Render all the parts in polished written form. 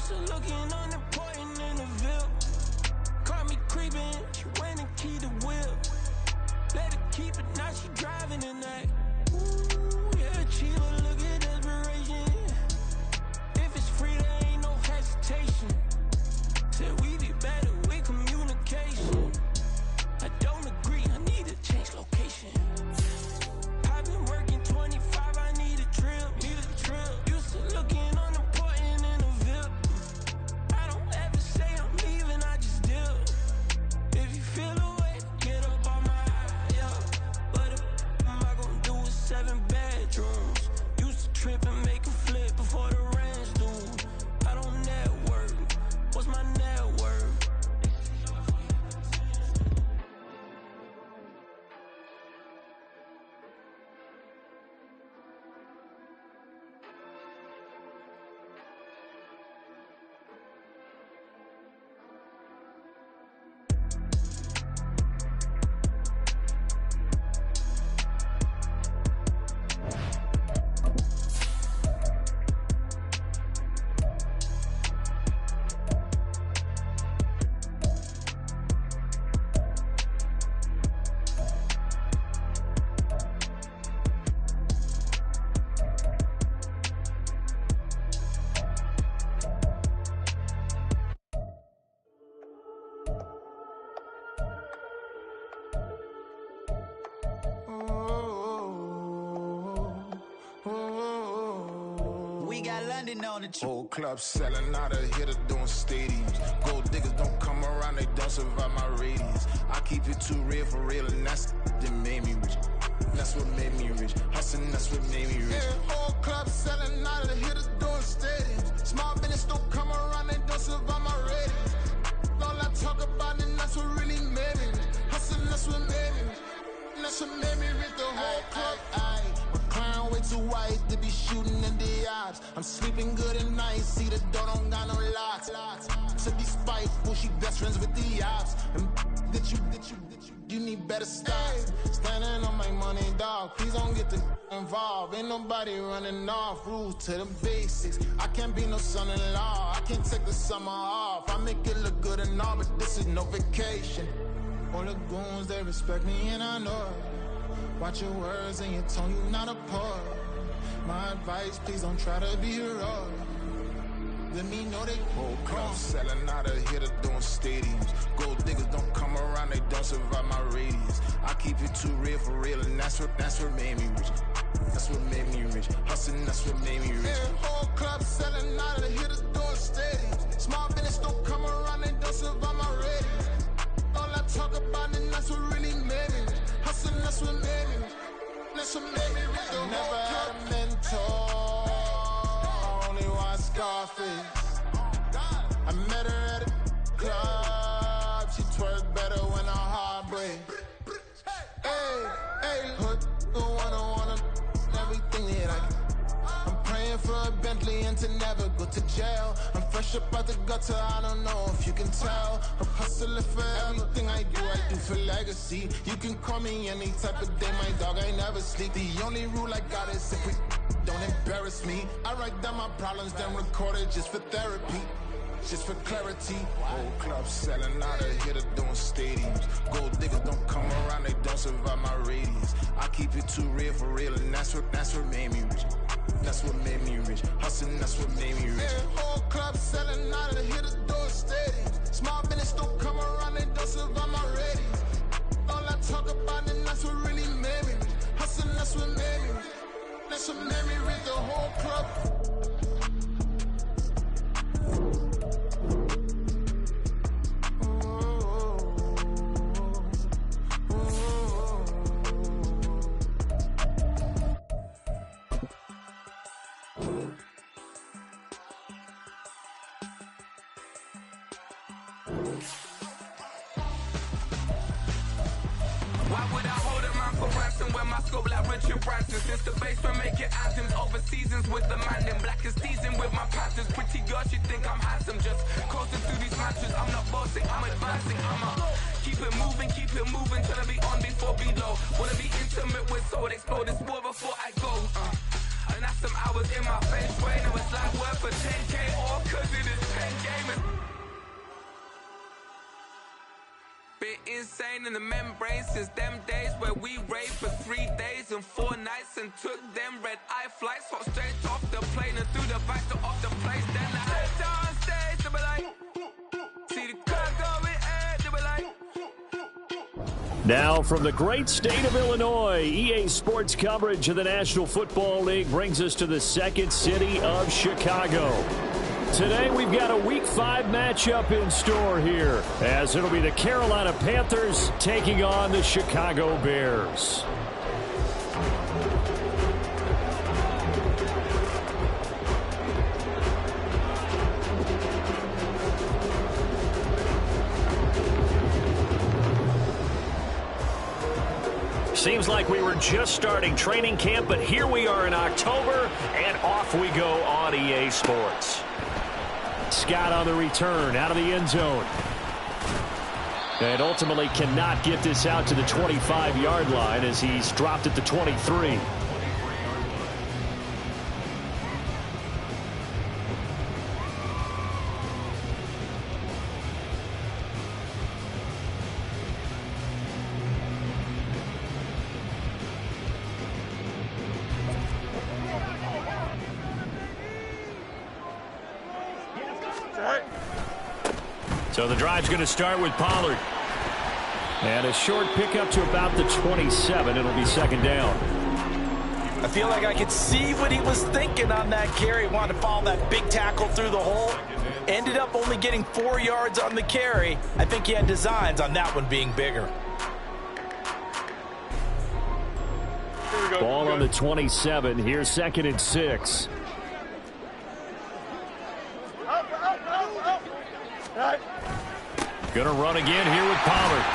Used to looking unimportant in the Ville. Caught me creeping, she went and keyed the wheel. Let her keep it, now she driving in that. Ooh, yeah, Chiva, look at desperation. If it's free, there ain't no hesitation. Said we be better with communication. I don't agree, I need to change location. I've been working 25, I need a trip, Used to looking unimportant in the Ville. I don't ever say I'm leaving, I just deal. If you feel away, get up on my eye, yeah. What am I gonna do with 7 bedrooms? Used to trip and make a flip before the rent's due. I don't network, what's my net worth? Whole club selling out of hitter doing stadiums. Gold diggers don't come around, they don't survive my radius. I keep it too real for real, and that's that made me rich. That's what made me rich. Hustling, that's what made me rich. Yeah, whole club selling out of hitters doing stadiums. Small business don't come around, they don't survive my radius. All I talk about, and that's what really made me rich. Hustling, that's what made me rich. That's what made me rich. The whole club. Clown way too white to be shooting in the ops. I'm sleeping good at night, see the door don't got no locks. To be spiteful, she best friends with the ops. And you need better stocks. Standing on my money, dog. Please don't get involved. Ain't nobody running off. Rules to the basics. I can't be no son-in-law. I can't take the summer off. I make it look good and all, but this is no vacation. All the goons, they respect me and I know it. Watch your words and your tone, you not a part. My advice, please don't try to be heroic. Let me know they whole club selling out of hitter doing stadiums. Gold diggers don't come around, they don't survive my radius. I keep it too real for real, and that's what made me rich. That's what made me rich. Hustling, that's what made me rich. Yeah, whole club selling out of hitters doing stadiums. Small business don't come around, they don't survive my radius. All I talk about, and that's what really made me rich. Hustling, that's what made me rich. That's what made me rich. I never had a mentor. I only watch Scarface. I met her at a club. She twerk better when her heart breaks. Hey, put the one everything that I can. I'm praying for a Bentley and to never go to jail. I'm fresh up out the gutter, I don't know if you can tell. I'm hustling for everything I do for legacy. You can call me any type of day, my dog, I never sleep. The only rule I got is if we don't embarrass me. I write down my problems, then record it just for therapy. Just for clarity. Whole club selling out of hitter doing stadiums. Gold diggers don't come around, they don't survive my radius. I keep it too real for real, and that's what made me rich. That's what made me rich. Hustling, that's what made me rich. Yeah, whole club selling out of hitter doing stadiums. Small business don't come around, they don't survive my radius. All I talk about, and that's what really made me rich. Hustling, that's what made me rich. That's what made me rich. The whole club. Since the basement making anthems over seasons with the man in black is teasing with my patterns. Pretty girl, she think I'm handsome. Just coasting through these matches. I'm not bossing, I'm advancing. I'ma keep it moving till I be on before below. Wanna be intimate with soul, explode this war before I go. And that's some hours in my face way. Now it's like work for 10K all cause it is 10 gamers. Been insane in the membrane since them days where we raved for 3 days and 4 nights and took them red eye flights, hop straight off the plane and through the back to off the place. Then I head on stage, they be like, see the car going ahead, they be like. Now from the great state of Illinois, EA Sports coverage of the National Football League brings us to the second city of Chicago. Today we've got a Week 5 matchup in store here, as it'll be the Carolina Panthers taking on the Chicago Bears. Seems like we were just starting training camp, but here we are in October, and off we go on EA Sports. Scott on the return, out of the end zone. And ultimately cannot get this out to the 25-yard line as he's dropped at the 23. So the drive's going to start with Pollard. And a short pickup to about the 27. It'll be second down. I feel like I could see what he was thinking on that carry. Wanted to follow that big tackle through the hole. Ended up only getting 4 yards on the carry. I think he had designs on that one being bigger. Ball on the 27. Here's 2nd and 6. Going to run again here with Pollard.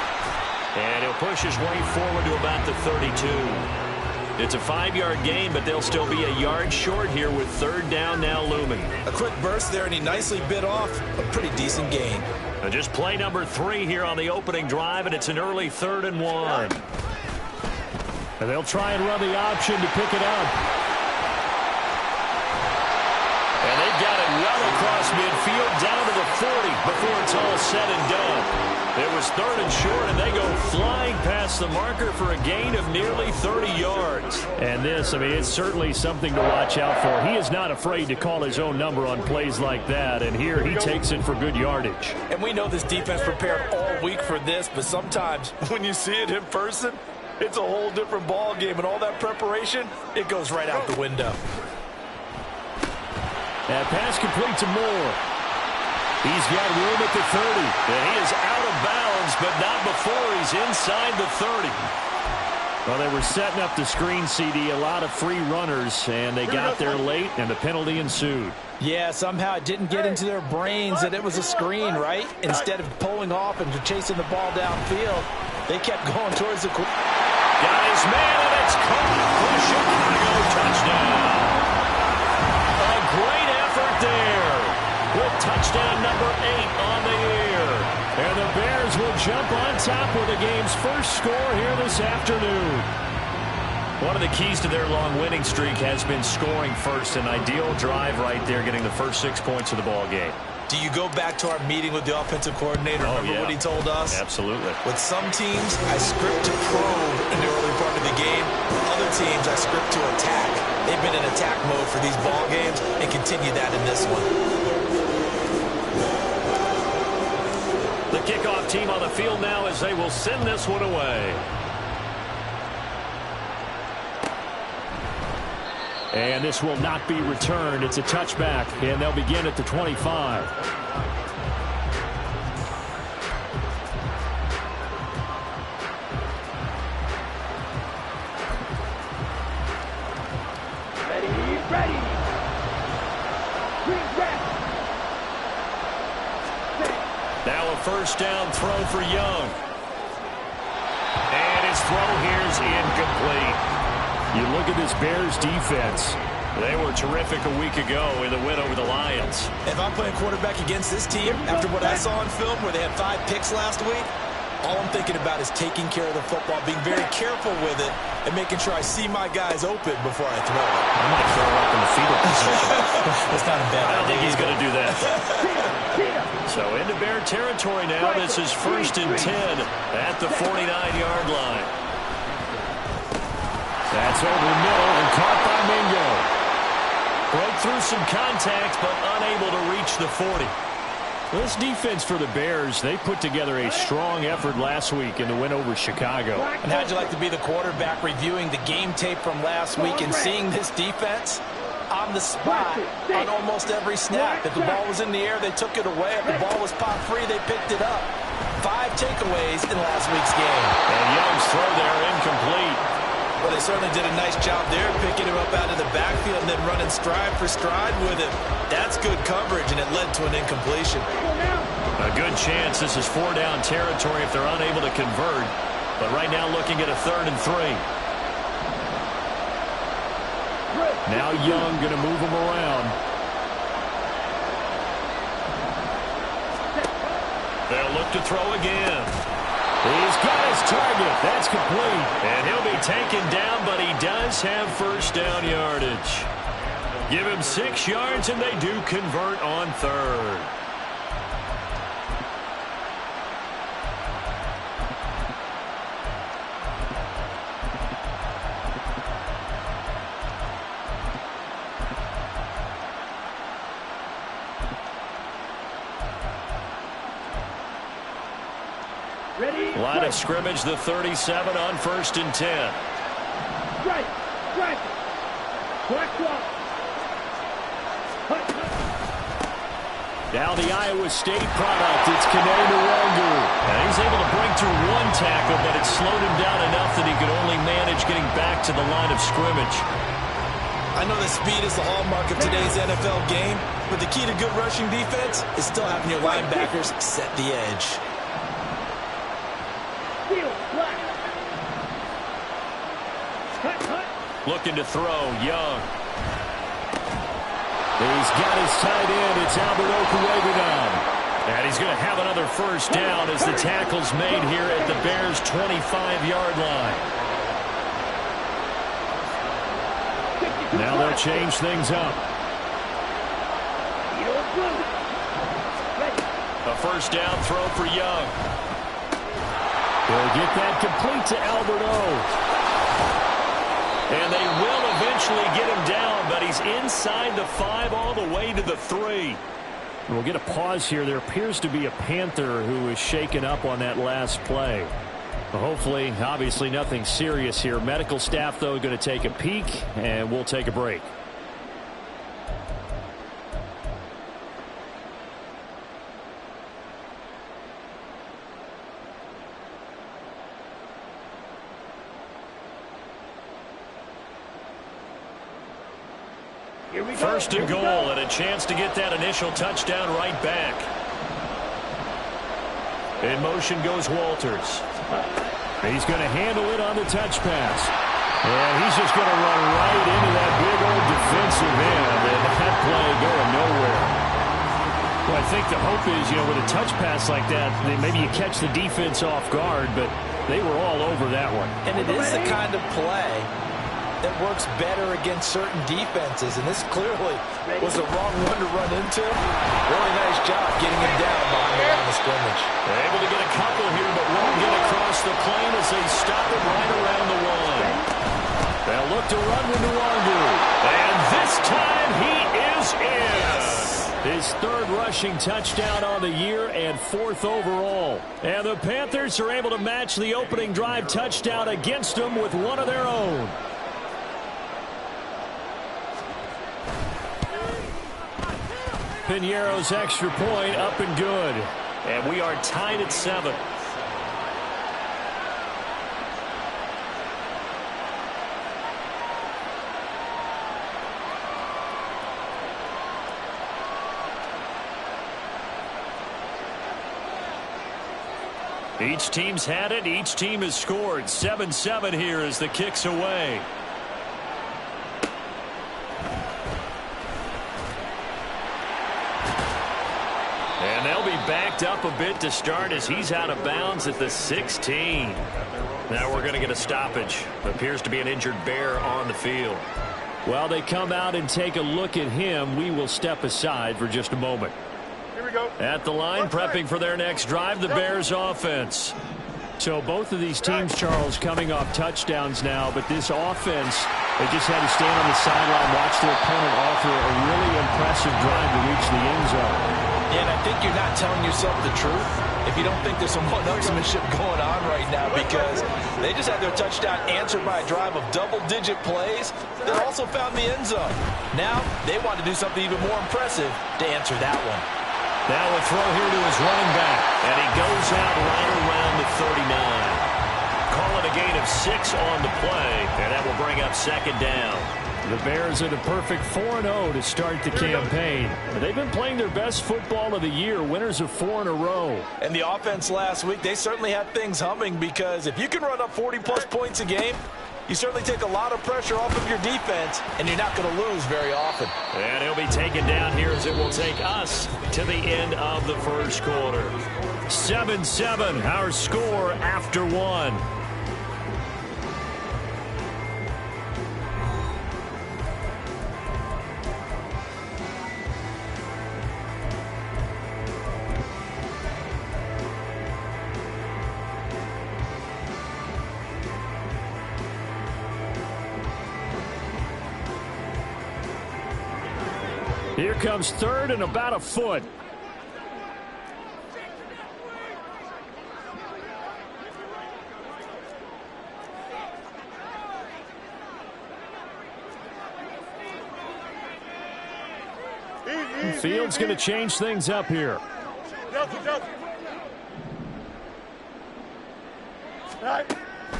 And he'll push his way forward to about the 32. It's a 5-yard gain, but they'll still be a yard short here with 3rd down now looming. A quick burst there, and he nicely bit off a pretty decent gain. And just play number 3 here on the opening drive, and it's an early 3rd and 1. And they'll try and run the option to pick it up. And they've got it well across midfield down to the 40 before it's all said and done. It was 3rd and short, and they go flying past the marker for a gain of nearly 30 yards. And this, I mean, it's certainly something to watch out for. He is not afraid to call his own number on plays like that, and here he takes it for good yardage. And we know this defense prepared all week for this, but sometimes when you see it in person, it's a whole different ball game, and all that preparation, it goes right out the window. That pass complete to Moore. He's got room at the 30. And he is out of bounds, but not before he's inside the 30. Well, they were setting up the screen, CD, a lot of free runners, and they got there late, and the penalty ensued. Yeah, somehow it didn't get into their brains that it was a screen, right? Instead of pulling off and chasing the ball downfield, they kept going towards the... Got his man, and it's caught for Chicago touchdown. A great effort there with touchdown number 8 on the year. And the Bears will jump on top with the game's first score here this afternoon. One of the keys to their long winning streak has been scoring first. An ideal drive right there, getting the first 6 points of the ball game. Do you go back to our meeting with the offensive coordinator? Remember what he told us? Absolutely. With some teams, I script to probe in the early part of the game. Other teams, I script to attack. They've been in attack mode for these ball games and continue that in this one. The kickoff team on the field now as they will send this one away. And this will not be returned. It's a touchback, and they'll begin at the 25. Ready. Now a first down throw for Young. And his throw here is incomplete. You look at this Bears defense. They were terrific a week ago in the win over the Lions. If I'm playing quarterback against this team, after what I saw on film where they had 5 picks last week, All I'm thinking about is taking care of the football, being very careful with it, and making sure I see my guys open before I throw it. I might throw it up in the fetal position. That's not a bad idea. I don't think he's going to do that. So into Bear territory now. This is 1st and 10 at the 49-yard line. That's over the middle and caught by Mingo. Broke through some contact, but unable to reach the 40. This defense for the Bears, they put together a strong effort last week in the win over Chicago. And how'd you like to be the quarterback reviewing the game tape from last week and seeing this defense on the spot on almost every snap? If the ball was in the air, they took it away. If the ball was pop free, they picked it up. 5 takeaways in last week's game. And Young's throw there incomplete. Well, they certainly did a nice job there, picking him up out of the backfield and then running stride for stride with him. That's good coverage, and it led to an incompletion. A good chance this is 4-down territory if they're unable to convert. But right now looking at a 3rd and 3. Now Young going to move him around. They'll look to throw again. He's got his target. That's complete. And he'll be taken down, but he does have 1st down yardage. Give him 6 yards, and they do convert on 3rd. Line of scrimmage, the 37 on 1st and 10. Now the Iowa State product, it's Kene Nwangu. And he's able to break through 1 tackle, but it slowed him down enough that he could only manage getting back to the line of scrimmage. I know that speed is the hallmark of today's NFL game, but the key to good rushing defense is still having your linebackers set the edge. Looking to throw, Young. He's got his tight end. It's Albert Okuegbunam. And he's going to have another 1st down as the tackle's made here at the Bears' 25-yard line. Now they'll change things up. A 1st down throw for Young. He'll get that complete to Albert O. And they will eventually get him down, but he's inside the 5 all the way to the 3. And we'll get a pause here. There appears to be a Panther who is shaken up on that last play. Well, hopefully, obviously nothing serious here. Medical staff, though, going to take a peek, and we'll take a break. First and goal, and a chance to get that initial touchdown right back. In motion goes Walters. He's going to handle it on the touch pass. And he's just going to run right into that big old defensive end, and that play going nowhere. Well, I think the hope is, with a touch pass like that, maybe you catch the defense off guard, but they were all over that one. And it is the kind of play that works better against certain defenses, and this clearly was the wrong one to run into. Really nice job getting him down behind the line of scrimmage. They're able to get a couple here, but won't get across the plane as they stop it right around the 1. They'll look to run with Nwangu, and this time he is in. His 3rd rushing touchdown on the year and 4th overall. And the Panthers are able to match the opening drive touchdown against them with one of their own. Piñeiro's extra point up and good. And we are tied at 7. Each team's had it. Each team has scored. 7-7 here as the kick's away. And they'll be backed up a bit to start as he's out of bounds at the 16. Now we're going to get a stoppage. Appears to be an injured Bear on the field. While they come out and take a look at him, we will step aside for just a moment. Here we go. At the line, prepping for their next drive, the Bears offense. So both of these teams, Charles, coming off touchdowns now, but this offense, they just had to stand on the sideline, watch their opponent offer a really impressive drive to reach the end zone. Yeah, and I think you're not telling yourself the truth if you don't think there's some one-upsmanship going on right now, because they just had their touchdown answered by a drive of double-digit plays that also found the end zone. Now they want to do something even more impressive to answer that one. Now a throw here to his running back, and he goes out right around the 39. Call it a gain of 6 on the play, and that will bring up second down. The Bears at a perfect 4-0 to start the campaign. They've been playing their best football of the year, winners of 4 in a row. And the offense last week, they certainly had things humming, because if you can run up 40-plus points a game, you certainly take a lot of pressure off of your defense, and you're not going to lose very often. And he'll be taken down here as it will take us to the end of the first quarter. 7-7, our score after 1. Here comes third and about a foot. Fields going to change things up here.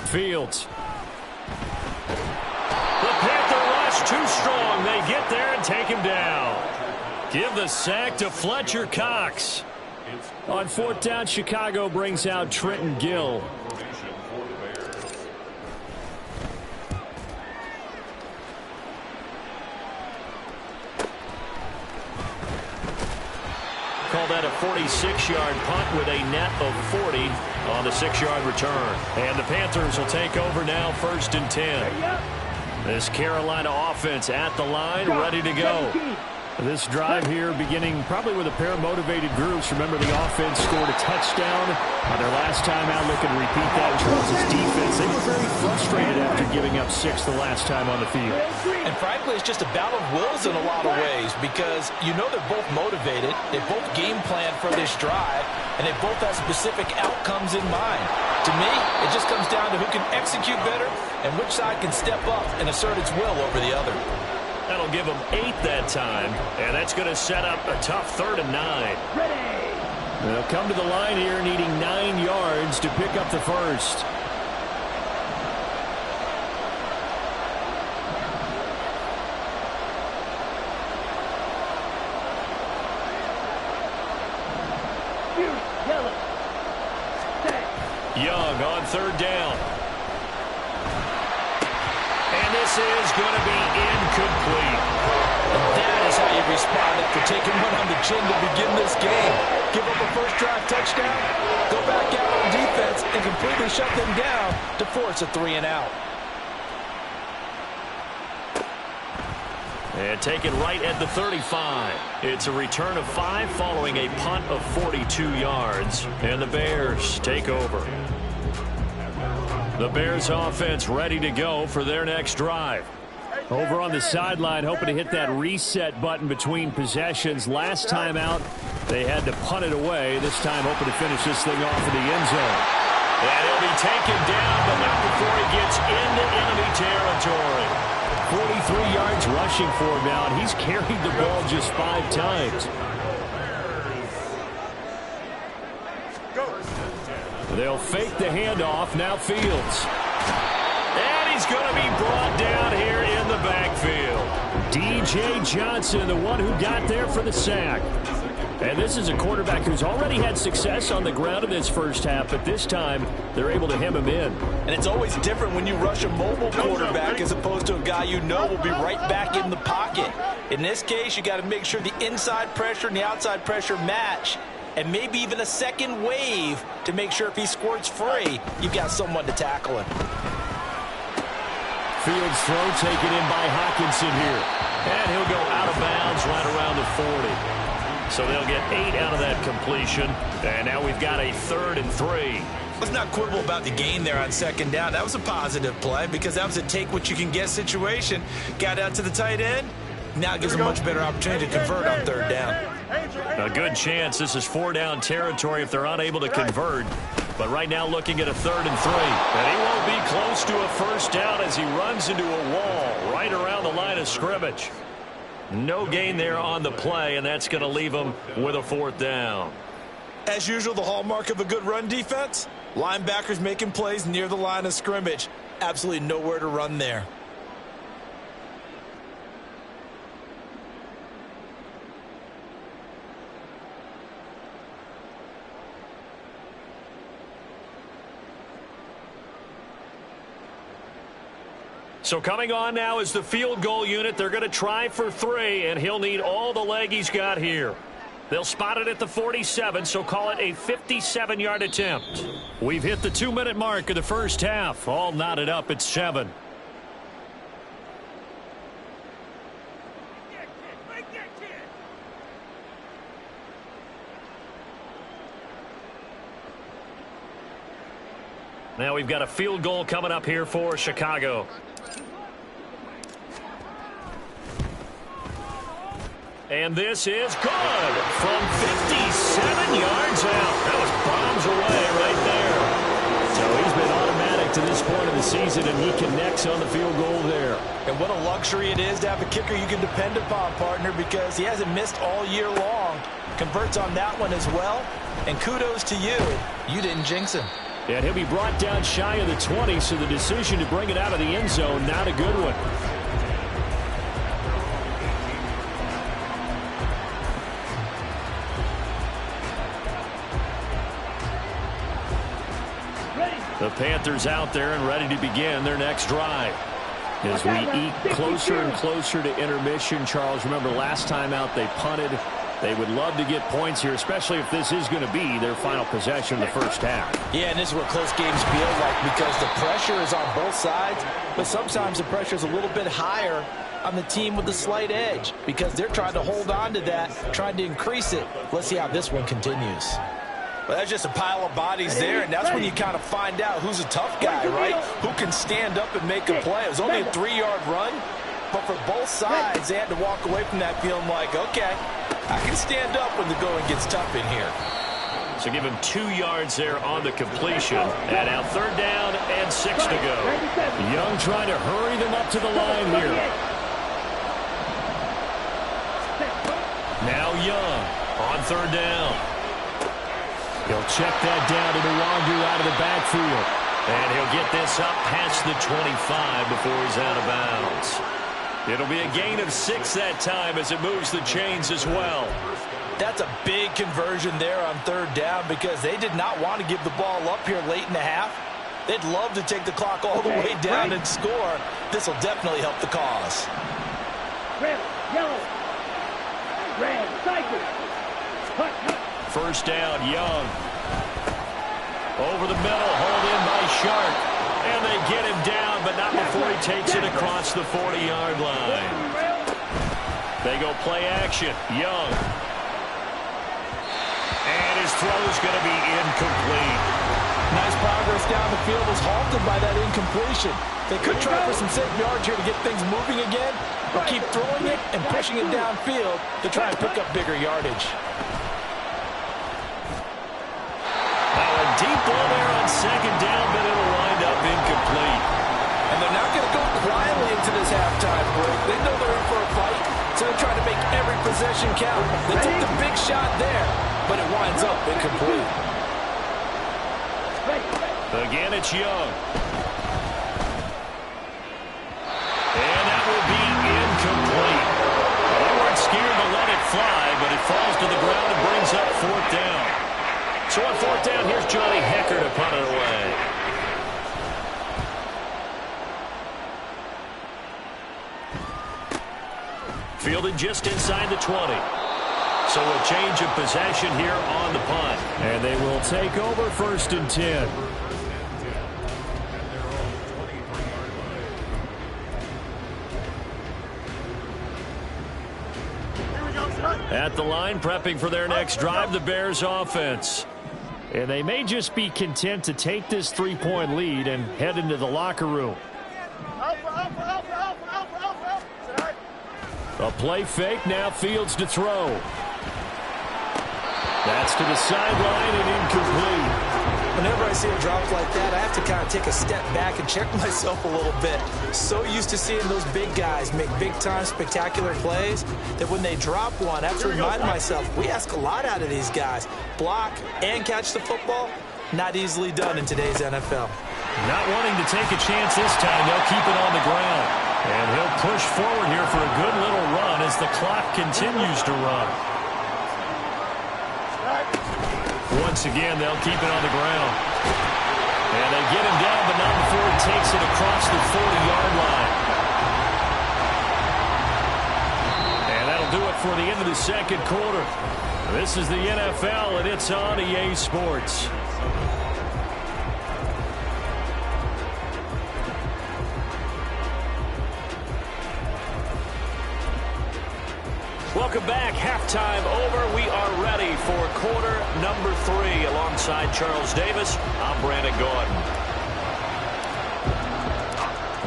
Fields. The Panther rush too strong. They get there and take him down. Give the sack to Fletcher Cox. On 4th down, Chicago brings out Trenton Gill. Call that a 46-yard punt with a net of 40 on the 6-yard return. And the Panthers will take over now, 1st and 10. This Carolina offense at the line, ready to go. This drive here beginning probably with a pair of motivated groups. Remember, the offense scored a touchdown on their last time out. Looking to repeat that. Charles' defense, they were very frustrated after giving up 6 the last time on the field. And frankly, it's just a battle of wills in a lot of ways, because you know they're both motivated. They both game plan for this drive, and they both have specific outcomes in mind. To me, it just comes down to who can execute better and which side can step up and assert its will over the other. That'll give them 8 that time, and that's going to set up a tough 3rd and 9. They'll come to the line here needing 9 yards to pick up the first. Young on 3rd down. And this is going to be incomplete. And that is how you respond after taking one on the chin to begin this game. Give up a first drive touchdown, go back out on defense, and completely shut them down to force a 3-and-out. And taken right at the 35. It's a return of 5 following a punt of 42 yards. And the Bears take over. The Bears offense ready to go for their next drive. Over on the sideline, hoping to hit that reset button between possessions. Last time out, they had to punt it away. This time, hoping to finish this thing off in the end zone. And he'll be taken down, but not before he gets into enemy territory. 43 yards rushing for him now, and he's carried the ball just 5 times. They'll fake the handoff. Now Fields. And he's going to be brought down here in the backfield. D.J. Johnson, the one who got there for the sack. And this is a quarterback who's already had success on the ground in this first half, but this time they're able to hem him in. And it's always different when you rush a mobile quarterback as opposed to a guy you know will be right back in the pocket. In this case, you got to make sure the inside pressure and the outside pressure match. and maybe even a second wave to make sure if he squirts free, you've got someone to tackle him. Fields throw taken in by Hockenson here. And he'll go out of bounds right around the 40. So they'll get 8 out of that completion. And now we've got a 3rd and 3. Let's not quibble about the gain there on 2nd down. That was a positive play because that was a take-what-you-can-get situation. Got out to the tight end. Now it gives them a much better opportunity to convert on 3rd down. A good chance this is 4-down territory if they're unable to convert. But right now looking at a 3rd and 3. And he won't be close to a 1st down as he runs into a wall right around the line of scrimmage. No gain there on the play, and that's going to leave him with a 4th down. As usual, the hallmark of a good run defense, linebackers making plays near the line of scrimmage. Absolutely nowhere to run there. So coming on now is the field goal unit. They're going to try for 3, and he'll need all the leg he's got here. They'll spot it at the 47, so call it a 57-yard attempt. We've hit the 2-minute mark of the first half. All knotted up at 7. Now we've got a field goal coming up here for Chicago. And this is good from 57 yards out. That was bombs away right there. So he's been automatic to this point of the season, and he connects on the field goal there. And what a luxury it is to have a kicker you can depend upon, partner, because he hasn't missed all year long. Converts on that one as well. And kudos to you. You didn't jinx him. And he'll be brought down shy of the 20, so the decision to bring it out of the end zone, not a good one. The Panthers out there and ready to begin their next drive. As we eat closer and closer to intermission, Charles, remember last time out they punted. They would love to get points here, especially if this is going to be their final possession in the first half. Yeah, and this is what close games feel like because the pressure is on both sides, but sometimes the pressure is a little bit higher on the team with the slight edge because they're trying to hold on to that, trying to increase it. Let's see how this one continues. Well, that's just a pile of bodies there, and that's when you kind of find out who's a tough guy, right? Who can stand up and make a play. It was only a 3-yard run, but for both sides, they had to walk away from that feeling like, okay, I can stand up when the going gets tough in here. So give him 2 yards there on the completion. And now 3rd down and 6 to go. Young trying to hurry them up to the line here. Now Young on 3rd down. He'll check that down to Nwangu out of the backfield. And he'll get this up past the 25 before he's out of bounds. It'll be a gain of 6 that time as it moves the chains as well. That's a big conversion there on 3rd down because they did not want to give the ball up here late in the half. They'd love to take the clock all the way down and score. This will definitely help the cause. Red, yellow, red, cycle. 1st down, Young. Over the middle, hauled in by Sharp. And they get him down, but not before he takes it across the 40-yard line. They go play action. Young. And his throw's going to be incomplete. Nice progress down the field was halted by that incompletion. They could try for some safe yards here to get things moving again, or keep throwing it and pushing it downfield to try and pick up bigger yardage. Deep ball there on 2nd down, but it'll wind up incomplete. And they're not going to go quietly into this halftime break. They know they're in for a fight, so they're trying to make every possession count. They took the big shot there, but it winds up incomplete. Again, it's Young. And that will be incomplete. Well, they weren't scared to let it fly, but it falls to the ground and brings up 4th down. So on 4th down, here's Johnny Hecker to punt it away. Fielded just inside the 20. So a change of possession here on the punt. And they will take over 1st and 10. At the line, prepping for their next drive, the Bears offense. And they may just be content to take this 3-point lead and head into the locker room. A play fake, now Fields to throw. That's to the sideline and incomplete. Whenever I see a drop like that, I have to kind of take a step back and check myself a little bit. So used to seeing those big guys make big-time spectacular plays that when they drop one, I have to remind myself, we ask a lot out of these guys. Block and catch the football, not easily done in today's NFL. Not wanting to take a chance this time, they'll keep it on the ground. And he'll push forward here for a good little run as the clock continues to run. Once again, they'll keep it on the ground. And they get him down, but not before he takes it across the 40-yard line. And that'll do it for the end of the second quarter. This is the NFL, and it's on EA Sports. Welcome back. Halftime over. We are ready for quarter number 3. Alongside Charles Davis, I'm Brandon Gordon.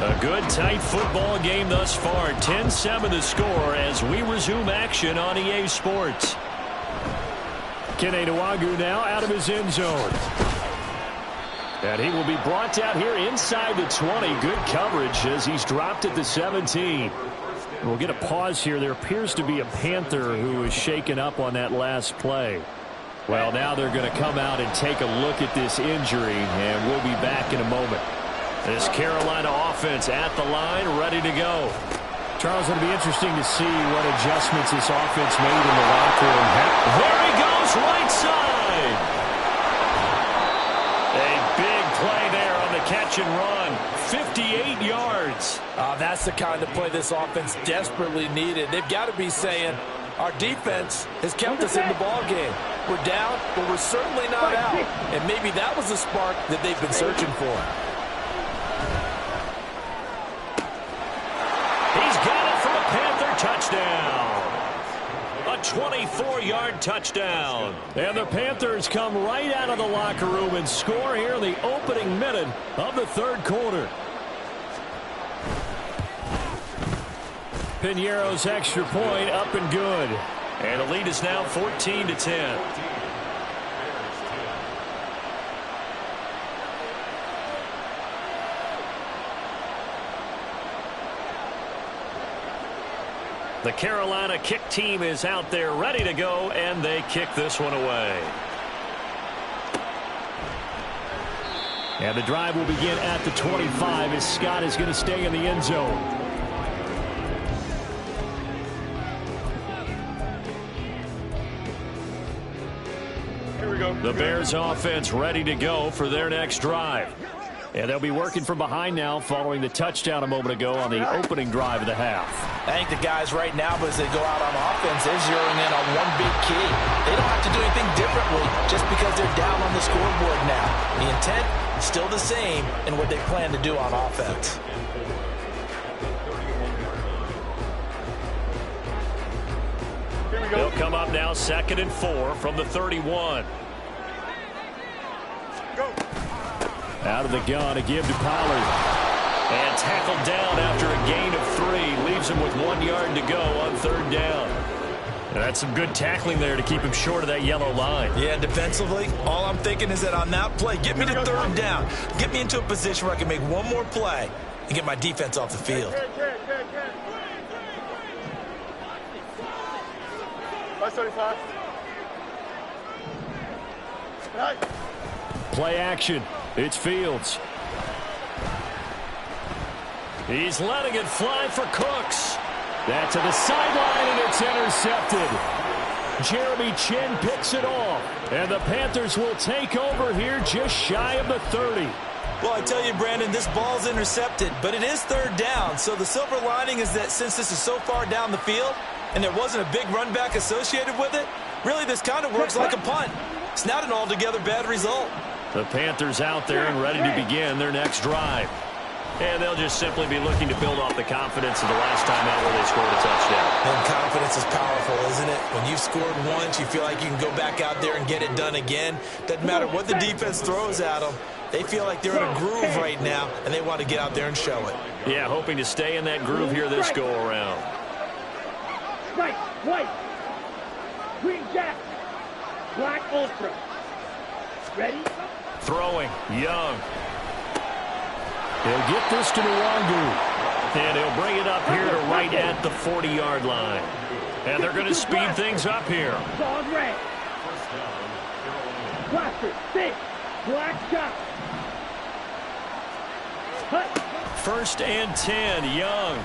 A good, tight football game thus far. 10-7 the score as we resume action on EA Sports. Kene Nwangwu now out of his end zone. And he will be brought out here inside the 20. Good coverage as he's dropped at the 17. We'll get a pause here. There appears to be a Panther who is shaken up on that last play. Well, now they're going to come out and take a look at this injury, and we'll be back in a moment. This Carolina offense at the line, ready to go. Charles, it'll be interesting to see what adjustments this offense made in the locker room. There he goes, right side. A big play there on the catch and run. 58 yards. That's the kind of play this offense desperately needed. They've got to be saying, our defense has kept us in the ball game. We're down, but we're certainly not out. And maybe that was the spark that they've been searching for. He's got it for a Panther touchdown. A 24-yard touchdown. And the Panthers come right out of the locker room and score here in the opening minute of the third quarter. Piñeiro's extra point up and good. And the lead is now 14-10. The Carolina kick team is out there ready to go, and they kick this one away. And the drive will begin at the 25 as Scott is going to stay in the end zone. The Bears offense ready to go for their next drive. And they'll be working from behind now following the touchdown a moment ago on the opening drive of the half. I think the guys right now, as they go out on offense, they're zeroing in on one big key. They don't have to do anything differently just because they're down on the scoreboard now. The intent is still the same in what they plan to do on offense. They'll come up now 2nd and 4 from the 31. Out of the gun, a give to Pollard. And tackled down after a gain of 3. Leaves him with 1 yard to go on 3rd down. And that's some good tackling there to keep him short of that yellow line. Yeah, defensively, all I'm thinking is that on that play, get me to 3rd down. Get me into a position where I can make one more play and get my defense off the field. Play action. It's Fields. He's letting it fly for Cooks. That to the sideline, and it's intercepted. Jeremy Chin picks it off. And the Panthers will take over here just shy of the 30. Well, I tell you, Brandon, this ball's intercepted, but it is 3rd down. So the silver lining is that since this is so far down the field, and there wasn't a big run back associated with it, really this kind of works like a punt. It's not an altogether bad result. The Panthers out there and ready to begin their next drive. And they'll just simply be looking to build off the confidence of the last time out where they scored a touchdown. And confidence is powerful, isn't it? When you've scored once, you feel like you can go back out there and get it done again. Doesn't matter what the defense throws at them. They feel like they're in a groove right now, and they want to get out there and show it. Yeah, hoping to stay in that groove here this go-around. Right, white, green jack, black ultra. Ready? Throwing, Young. He'll get this to Nwangu. And he'll bring it up here to right at the 40-yard line. And they're going to speed things up here. Solid red. Blaster, thick, black shot. Hut. 1st and 10, Young.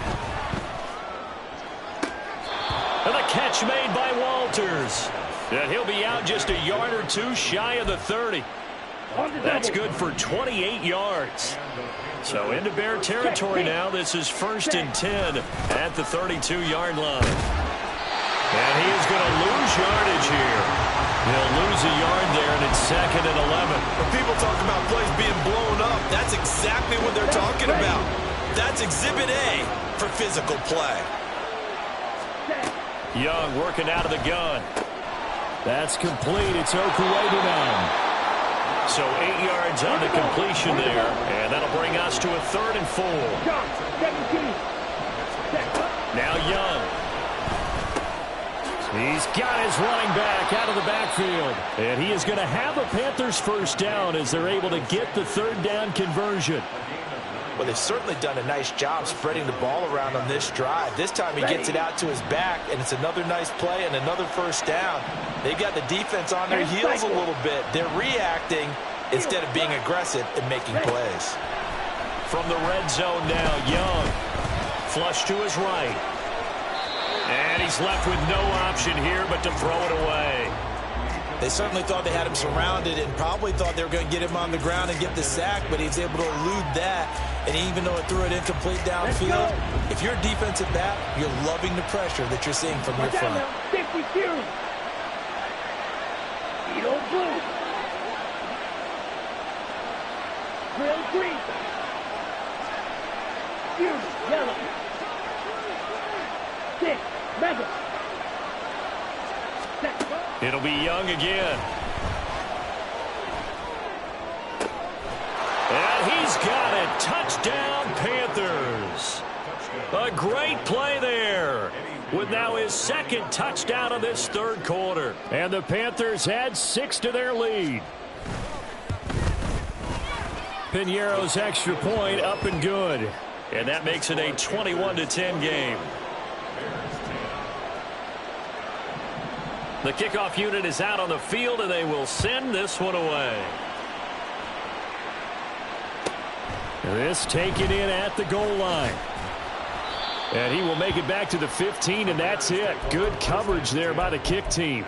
And the catch made by Walters. And he'll be out just a yard or two shy of the 30. That's good for 28 yards. So into Bear territory now. This is 1st and 10 at the 32-yard line. And he is going to lose yardage here. He'll lose a yard there, and it's 2nd and 11. When people talk about plays being blown up, that's exactly what they're talking about. That's Exhibit A for physical play. Young working out of the gun. That's complete. It's Okuwebunam. So 8 yards on the completion there, and that'll bring us to a 3rd and 4. Now Young. He's got his running back out of the backfield, and he is going to have a Panthers first down as they're able to get the 3rd down conversion. Well, they've certainly done a nice job spreading the ball around on this drive. This time he gets it out to his back, and it's another nice play and another first down. They've got the defense on their heels a little bit. They're reacting instead of being aggressive and making plays. From the red zone now, Young. Flush to his right. And he's left with no option here but to throw it away. They certainly thought they had him surrounded and probably thought they were going to get him on the ground and get the sack, but he was able to elude that. And even though it threw it incomplete downfield, if you're a defensive back, you're loving the pressure that you're seeing from your front. 52. Eagle blue. Grill green. Fury yellow. 6 mega. It'll be Young again. And he's got it. Touchdown, Panthers. A great play there. With now his 2nd touchdown of this 3rd quarter. And the Panthers add 6 to their lead. Piñeiro's extra point up and good. And that makes it a 21-10 game. The kickoff unit is out on the field, and they will send this one away. This taken in at the goal line. And he will make it back to the 15, and that's it. Good coverage there by the kick team.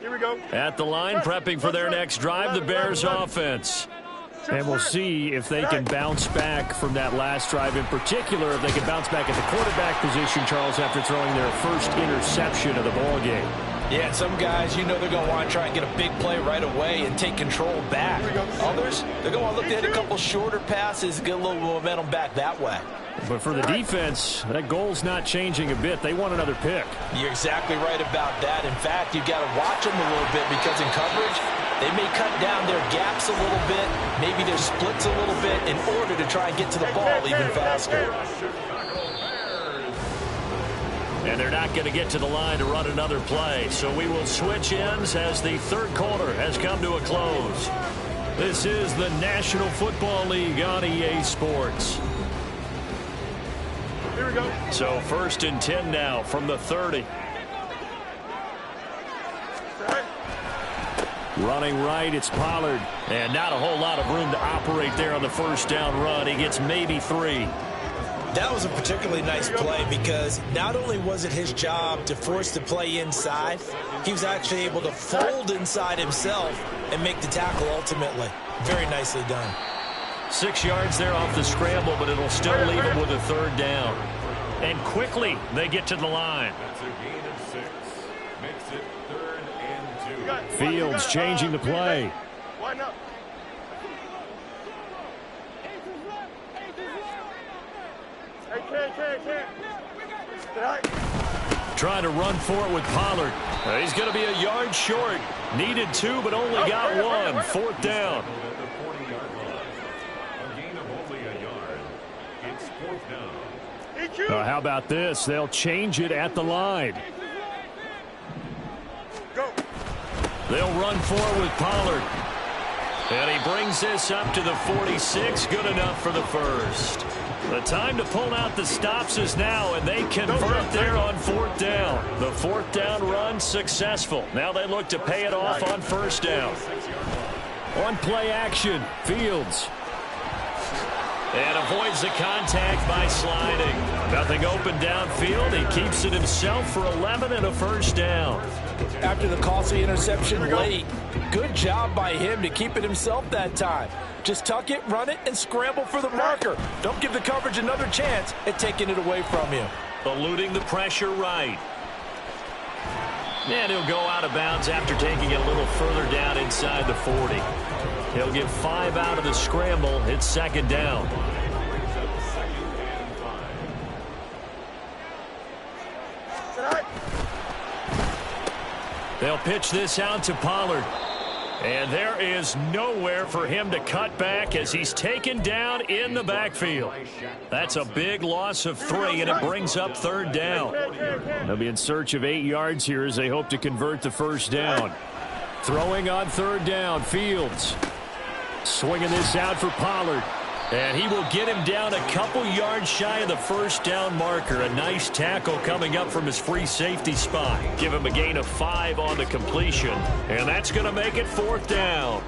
Here we go. At the line, prepping for their next drive, the Bears offense. And we'll see if they can bounce back from that last drive. In particular, if they can bounce back at the quarterback position, Charles, after throwing their first interception of the ballgame. Yeah, and some guys, you know, they're going to want to try and get a big play right away and take control back. Others, they're going to want to look to hit a couple shorter passes, get a little momentum back that way. But for the defense, that goal's not changing a bit. They want another pick. You're exactly right about that. In fact, you've got to watch them a little bit because in coverage, they may cut down their gaps a little bit, maybe their splits a little bit in order to try and get to the ball even faster. And they're not going to get to the line to run another play. So we will switch ends as the 3rd quarter has come to a close. This is the National Football League on EA Sports. Here we go. So 1st and 10 now from the 30. Running right, it's Pollard. And not a whole lot of room to operate there on the 1st down run. He gets maybe 3. That was a particularly nice play because not only was it his job to force the play inside, he was actually able to fold inside himself and make the tackle ultimately. Very nicely done. 6 yards there off the scramble, but it'll still leave them with a third down. And quickly, they get to the line. That's a gain of 6. Makes it 3rd and 2. Fields changing the play. Why not? Trying to run for it with Pollard. He's going to be a yard short. Needed 2, but only got 1. 4th down. At the 40-yard line. A gain of only a yard. It's 4th down. How about this? They'll change it at the line. Go. They'll run for it with Pollard. And he brings this up to the 46. Good enough for the first. The time to pull out the stops is now, and they convert there on 4th down. The 4th down run successful. Now they look to pay it off on 1st down. On play action, Fields. And avoids the contact by sliding. Nothing open downfield. He keeps it himself for 11 and a 1st down. After the costly interception late, good job by him to keep it himself that time. Just tuck it, run it, and scramble for the marker. Don't give the coverage another chance at taking it away from you. Eluding the pressure right. And he'll go out of bounds after taking it a little further down inside the 40. He'll get 5 out of the scramble. It's 2nd down. They'll pitch this out to Pollard. And there is nowhere for him to cut back as he's taken down in the backfield. That's a big loss of 3, and it brings up 3rd down. They'll be in search of 8 yards here as they hope to convert the 1st down. Throwing on 3rd down, Fields. Swinging this out for Pollard. And he will get him down a couple yards shy of the 1st down marker. A nice tackle coming up from his free safety spot. Give him a gain of 5 on the completion. And that's going to make it 4th down.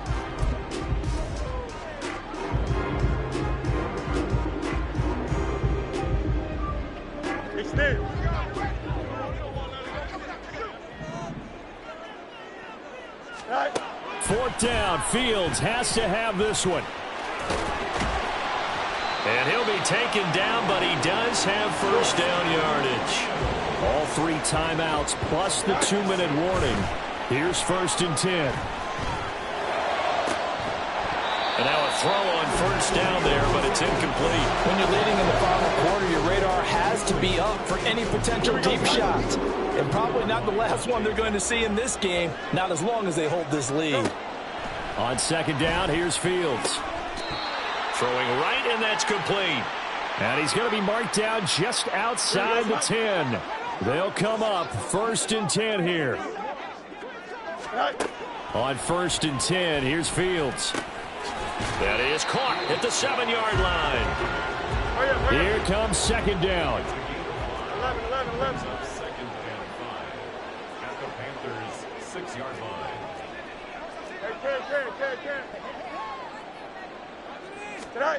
Extend. 4th down. Fields has to have this one. And he'll be taken down, but he does have 1st down yardage. All 3 timeouts plus the 2-minute warning. Here's 1st and 10. And now a throw on 1st down there, but it's incomplete. When you're leading in the final quarter, your radar has to be up for any potential deep shots. And probably not the last one they're going to see in this game, not as long as they hold this lead. On 2nd down, here's Fields. Throwing right, and that's complete. And he's going to be marked down just outside the 10. They'll come up 1st and 10 here. On 1st and 10, here's Fields. That is caught at the 7-yard line. Here comes 2nd down. 11. 2nd and 5. At the Panthers' 6-yard line.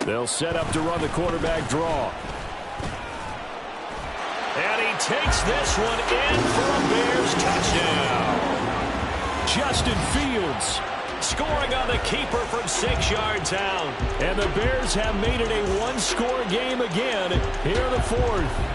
They'll set up to run the quarterback draw. And he takes this one in for a Bears touchdown. Justin Fields scoring on the keeper from 6 yards out. And the Bears have made it a 1-score game again here in the 4th.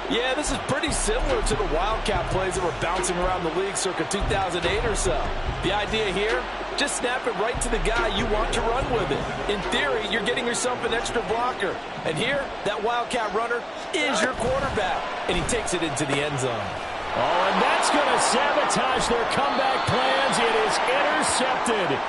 Yeah, this is pretty similar to the Wildcat plays that were bouncing around the league circa 2008 or so. The idea here, just snap it right to the guy you want to run with it. In theory, you're getting yourself an extra blocker. And here, that Wildcat runner is your quarterback. And he takes it into the end zone. Oh, and that's going to sabotage their comeback plans. It is intercepted.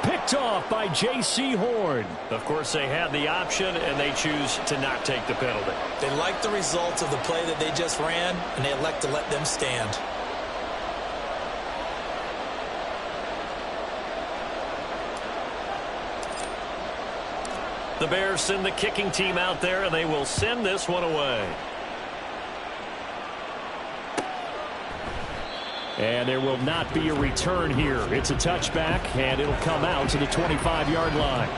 Picked off by J.C. Horn. Of course, they had the option, and they choose to not take the penalty. They like the results of the play that they just ran, and they elect to let them stand. The Bears send the kicking team out there, and they will send this one away. And there will not be a return here. It's a touchback, and it'll come out to the 25-yard line.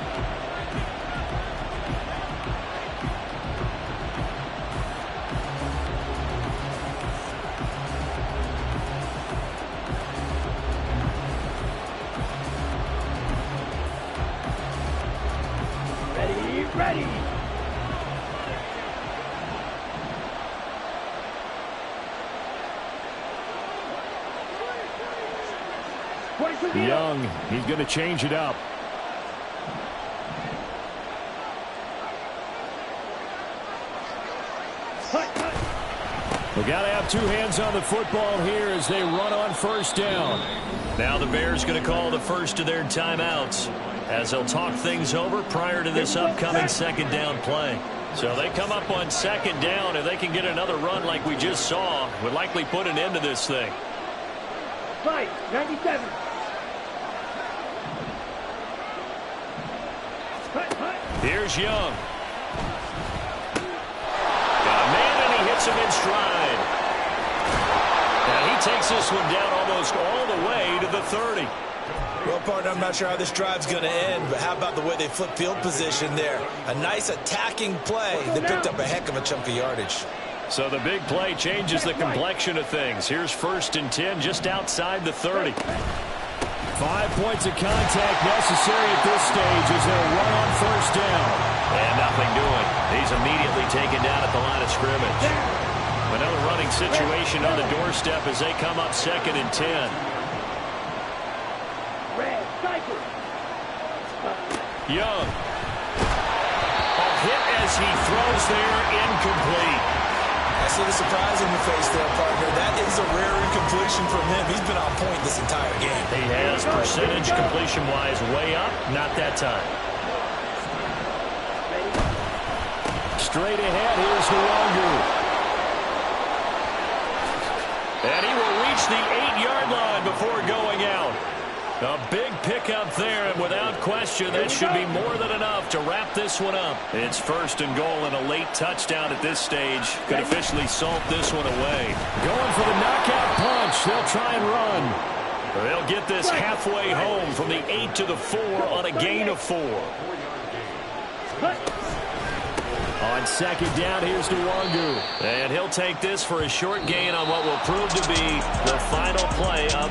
Ready. Young, he's going to change it up. We got to have two hands on the football here as they run on first down. Now the Bears going to call the first of their timeouts as they'll talk things over prior to this upcoming second down play. So they come up on second down, and they can get another run like we just saw. Would likely put an end to this thing. Fight, 97. Here's Young. Got a man, and he hits him in stride. And he takes this one down almost all the way to the 30. Well, partner, I'm not sure how this drive's going to end, but how about the way they flip field position there? A nice attacking play. They picked up a heck of a chunk of yardage. So the big play changes the complexion of things. Here's 1st and 10 just outside the 30. 5 points of contact necessary at this stage as they'll run on first down. And nothing doing. He's immediately taken down at the line of scrimmage. Another running situation on the doorstep as they come up 2nd and 10. Young. A hit as he throws there, incomplete. I see the surprise in your face there, partner. That is a rare incompletion from him. He's been on point this entire game. He has percentage completion-wise way up. Not that time. Straight ahead, here's Nwangu. And he will reach the 8-yard line before going out. A big pickup there, and without question, that should be more than enough to wrap this one up. It's 1st and goal and a late touchdown at this stage. Could officially salt this one away. Going for the knockout punch. They'll try and run. They'll get this halfway home from the 8 to the 4 on a gain of 4. On second down, here's Nwangu. And he'll take this for a short gain on what will prove to be the final play of